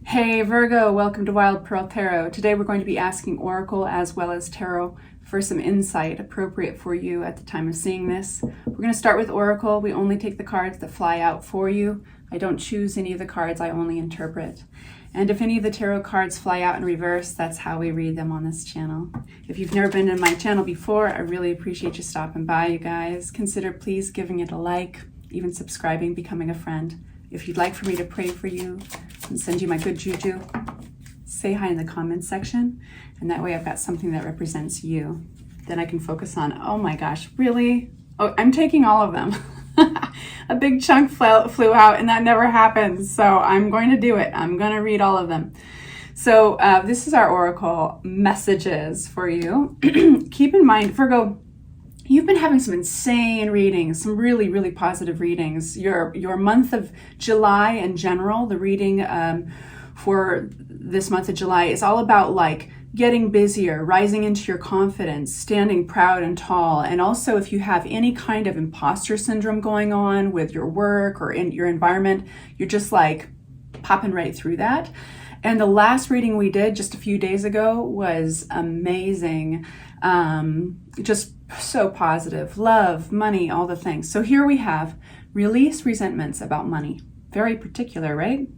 Hey Virgo, welcome to Wild Pearl Tarot. Today we're going to be asking Oracle as well as Tarot for some insight appropriate for you at the time of seeing this. We're going to start with Oracle. We only take the cards that fly out for you. I don't choose any of the cards, I only interpret. And if any of the tarot cards fly out in reverse, that's how we read them on this channel. If you've never been to my channel before, I really appreciate you stopping by, you guys. Consider please giving it a like, even subscribing, becoming a friend. If you'd like for me to pray for you and send you my good juju, say hi in the comments section, and that way I've got something that represents you. Then I can focus on, oh my gosh, really? Oh, I'm taking all of them. A big chunk flew out and that never happens, so I'm going to do it. I'm going to read all of them. So this is our Oracle messages for you. Keep in mind, Virgo, you've been having some insane readings, some really, really positive readings. Your month of July in general, the reading for this month of July is all about like getting busier, rising into your confidence, standing proud and tall. And also if you have any kind of imposter syndrome going on with your work or in your environment, you're just like popping right through that. And the last reading we did just a few days ago was amazing. Just so positive, love, money, all the things. So here we have release resentments about money. Very particular, right?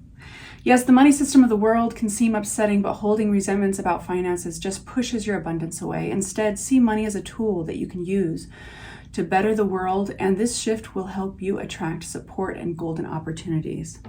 Yes, the money system of the world can seem upsetting, but holding resentments about finances just pushes your abundance away. Instead, see money as a tool that you can use to better the world, and this shift will help you attract support and golden opportunities.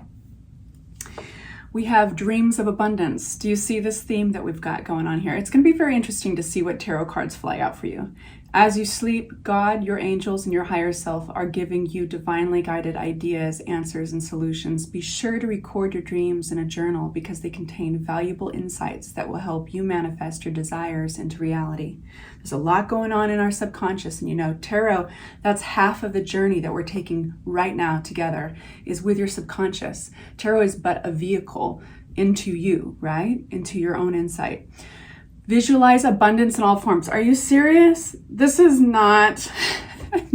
We have dreams of abundance. Do you see this theme that we've got going on here? It's going to be very interesting to see what tarot cards fly out for you. As you sleep, God, your angels, and your higher self are giving you divinely guided ideas, answers, and solutions. Be sure to record your dreams in a journal because they contain valuable insights that will help you manifest your desires into reality. There's a lot going on in our subconscious, and you know, tarot, that's half of the journey that we're taking right now together, is with your subconscious. Tarot is but a vehicle into you, right? Into your own insight. Visualize abundance in all forms. Are you serious? This is not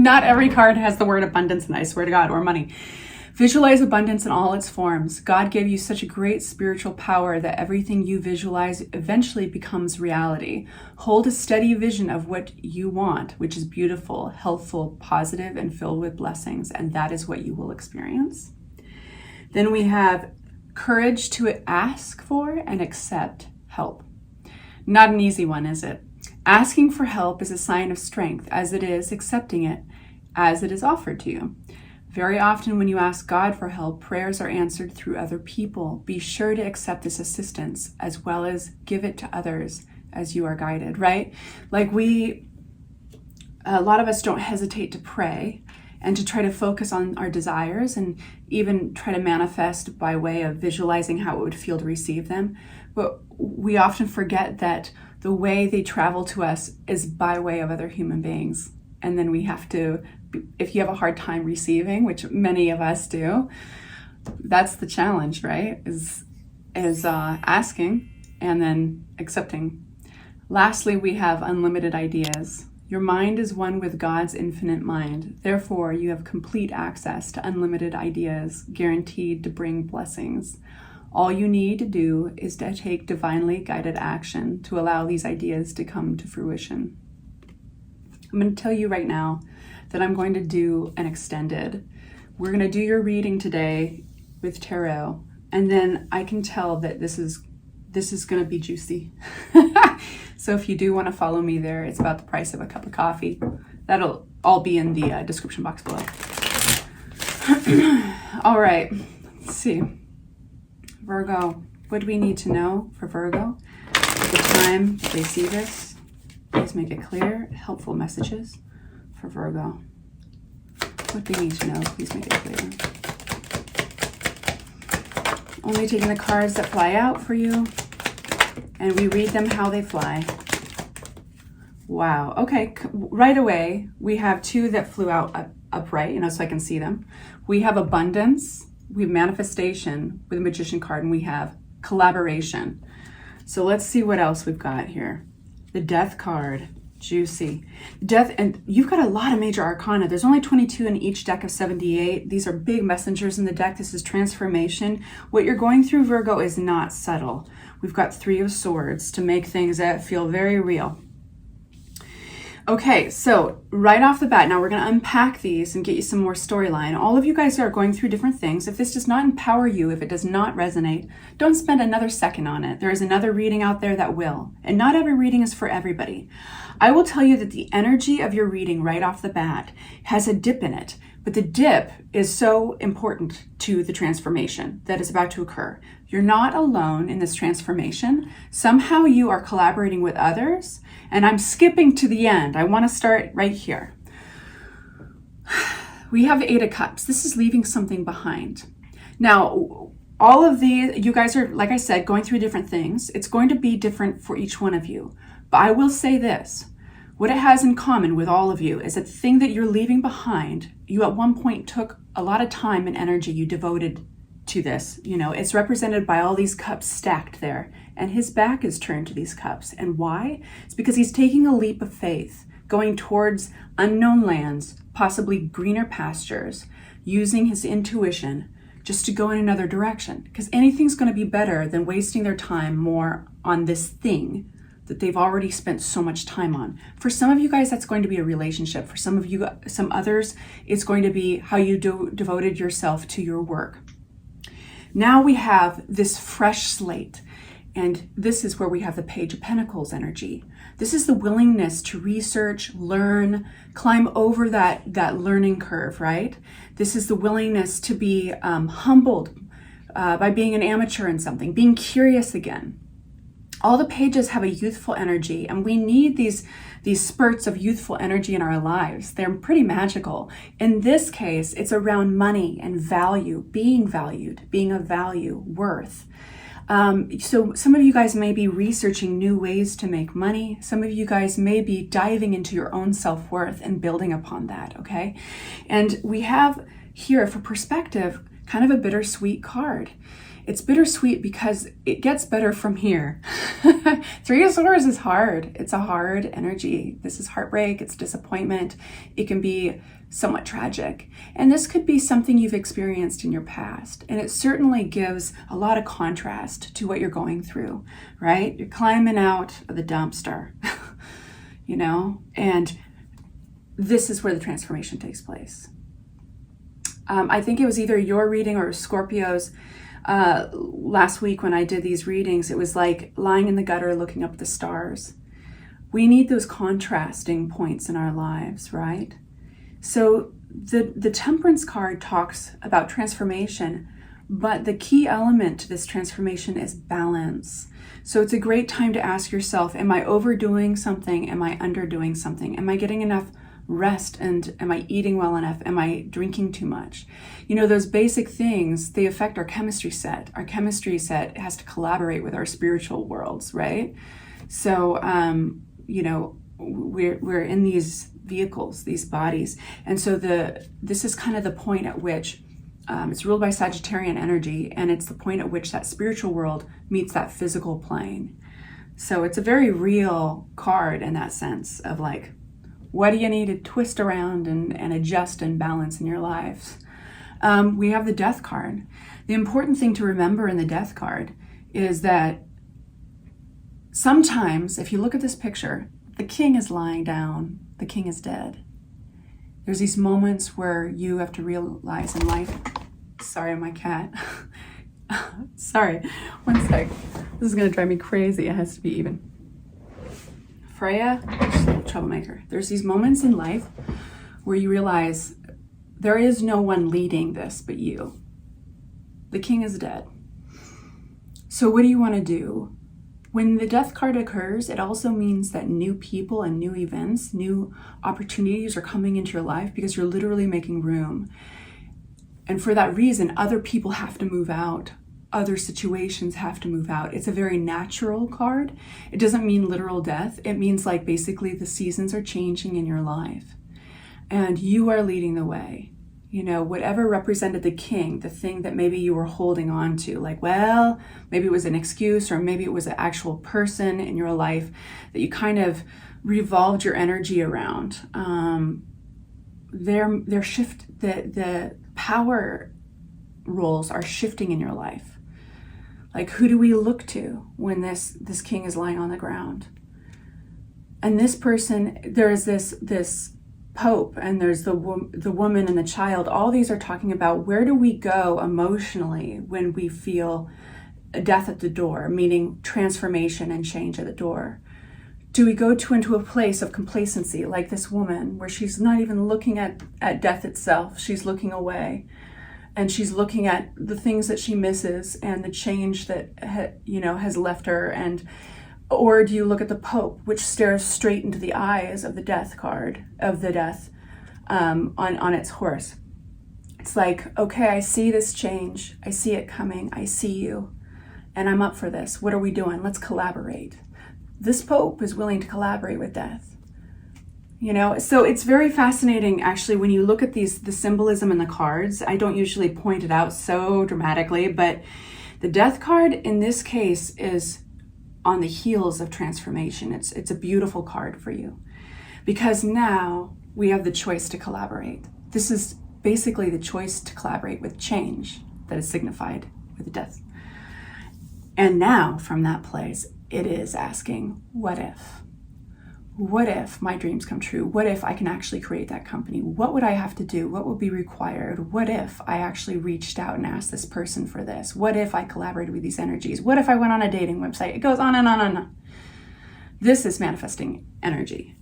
every card has the word abundance in it, I swear to God, or money. Visualize abundance in all its forms. God gave you such a great spiritual power that everything you visualize eventually becomes reality. Hold a steady vision of what you want, which is beautiful, healthful, positive, and filled with blessings, and that is what you will experience. Then we have courage to ask for and accept help. Not an easy one, is it? Asking for help is a sign of strength, as it is accepting it as it is offered to you. Very often when you ask God for help, prayers are answered through other people. Be sure to accept this assistance as well as give it to others as you are guided, right? Like a lot of us don't hesitate to pray and to try to focus on our desires and even try to manifest by way of visualizing how it would feel to receive them. But we often forget that the way they travel to us is by way of other human beings. And then we have to, if you have a hard time receiving, which many of us do, that's the challenge, right? Is asking and then accepting. Lastly, we have unlimited ideas. Your mind is one with God's infinite mind. Therefore, you have complete access to unlimited ideas, guaranteed to bring blessings. All you need to do is to take divinely guided action to allow these ideas to come to fruition. I'm going to tell you right now that I'm going to do an extended. We're going to do your reading today with tarot, and then I can tell that this is going to be juicy. So if you do want to follow me there, it's about the price of a cup of coffee. That'll all be in the description box below. All right, let's see. Virgo, what do we need to know for Virgo at the time they see this? Please make it clear. Helpful messages for Virgo. What they need to know, please make it clear. Only taking the cards that fly out for you, and we read them how they fly. Wow. Okay, right away, we have two that flew out upright, so I can see them. We have abundance. We have manifestation with the Magician card, and we have collaboration. So let's see what else we've got here. The Death card. Juicy. Death, and you've got a lot of major arcana. There's only 22 in each deck of 78. These are big messengers in the deck. This is transformation. What you're going through, Virgo, is not subtle. We've got 3 of Swords to make things that feel very real. Okay, so right off the bat, now we're going to unpack these and get you some more storyline. All of you guys are going through different things. If this does not empower you, if it does not resonate, don't spend another second on it. There is another reading out there that will. And not every reading is for everybody. I will tell you that the energy of your reading right off the bat has a dip in it. But the dip is so important to the transformation that is about to occur. You're not alone in this transformation. Somehow you are collaborating with others. And I'm skipping to the end. I want to start right here. We have 8 of Cups. This is leaving something behind. Now, all of these, you guys are, like I said, going through different things. It's going to be different for each one of you. But I will say this. What it has in common with all of you is that the thing that you're leaving behind, you at one point took a lot of time and energy you devoted to this. You know, it's represented by all these cups stacked there. And his back is turned to these cups. And why? It's because he's taking a leap of faith, going towards unknown lands, possibly greener pastures, using his intuition just to go in another direction. Because anything's going to be better than wasting their time more on this thing that they've already spent so much time on. For some of you guys, that's going to be a relationship. For some of you, some others, it's going to be how you devoted yourself to your work. Now we have this fresh slate, and this is where we have the Page of Pentacles energy. This is the willingness to research, learn, climb over that learning curve, right? This is the willingness to be humbled by being an amateur in something, being curious again. All the pages have a youthful energy, and we need these spurts of youthful energy in our lives. They're pretty magical. In this case, it's around money and value, being valued, being of value, worth. So some of you guys may be researching new ways to make money. Some of you guys may be diving into your own self-worth and building upon that, okay? And we have here, for perspective, kind of a bittersweet card. It's bittersweet because it gets better from here. 3 of Swords is hard. It's a hard energy. This is heartbreak. It's disappointment. It can be somewhat tragic. And this could be something you've experienced in your past. And it certainly gives a lot of contrast to what you're going through, right? You're climbing out of the dumpster, you know? And this is where the transformation takes place. I think it was either your reading or Scorpio's. Last week when I did these readings, it was like lying in the gutter looking up at the stars. We need those contrasting points in our lives, right? So the Temperance card talks about transformation, but the key element to this transformation is balance. So it's a great time to ask yourself, am I overdoing something? Am I underdoing something? Am I getting enough rest, and am I eating well enough? Am I drinking too much? You know, those basic things, they affect our chemistry set. Our chemistry set has to collaborate with our spiritual worlds, right? So, you know, we're in these vehicles, these bodies. And so this is kind of the point at which it's ruled by Sagittarian energy, and it's the point at which that spiritual world meets that physical plane. So it's a very real card in that sense of like, what do you need to twist around and adjust and balance in your lives? We have the Death card. The important thing to remember in the Death card is that sometimes, if you look at this picture, the king is lying down, the king is dead. There's these moments where you have to realize in life, sorry, my cat. Sorry, one sec. This is gonna drive me crazy. It has to be even. Freya, she's a little troublemaker. There's these moments in life where you realize there is no one leading this but you. The king is dead. So what do you want to do? When the Death card occurs, it also means that new people and new events, new opportunities are coming into your life because you're literally making room. And for that reason, other people have to move out. Other situations have to move out. It's a very natural card. It doesn't mean literal death. It means like basically the seasons are changing in your life and you are leading the way. You know, whatever represented the king, the thing that maybe you were holding on to, like, well, maybe it was an excuse, or maybe it was an actual person in your life that you kind of revolved your energy around. The power roles are shifting in your life. Like, who do we look to when this king is lying on the ground? And this person, there is this Pope, and there's the woman and the child. All these are talking about, where do we go emotionally when we feel death at the door, meaning transformation and change at the door? Do we go into a place of complacency, like this woman, where she's not even looking at death itself? She's looking away, and she's looking at the things that she misses and the change that has left her. Or do you look at the Pope, which stares straight into the eyes of the death card, of the death on its horse? It's like, okay, I see this change. I see it coming. I see you. And I'm up for this. What are we doing? Let's collaborate. This Pope is willing to collaborate with death. You know, so it's very fascinating, actually, when you look at the symbolism in the cards. I don't usually point it out so dramatically, but the death card in this case is on the heels of transformation. It's a beautiful card for you, because now we have the choice to collaborate. This is basically the choice to collaborate with change that is signified with death. And now from that place, it is asking, what if? What if my dreams come true? What if I can actually create that company? What would I have to do? What would be required? What if I actually reached out and asked this person for this? What if I collaborated with these energies? What if I went on a dating website? It goes on and on and on. This is manifesting energy.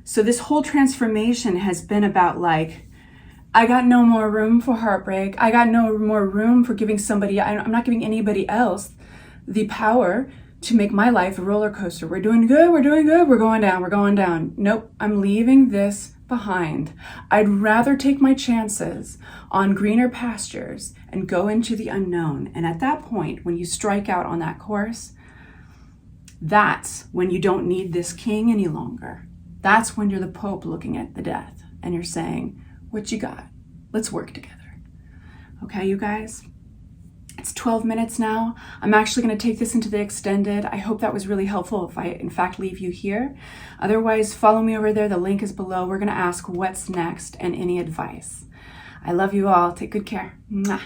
So this whole transformation has been about, like, I got no more room for heartbreak. I got no more room for giving somebody, I'm not giving anybody else the power to make my life a roller coaster. We're doing good, we're going down, we're going down. Nope, I'm leaving this behind. I'd rather take my chances on greener pastures and go into the unknown. And at that point, when you strike out on that course, that's when you don't need this king any longer. That's when you're the Pope looking at the death and you're saying, what you got? Let's work together. Okay, you guys? It's 12 minutes now. I'm actually going to take this into the extended. I hope that was really helpful if I, in fact, leave you here. Otherwise, follow me over there. The link is below. We're going to ask what's next and any advice. I love you all. Take good care. Mwah.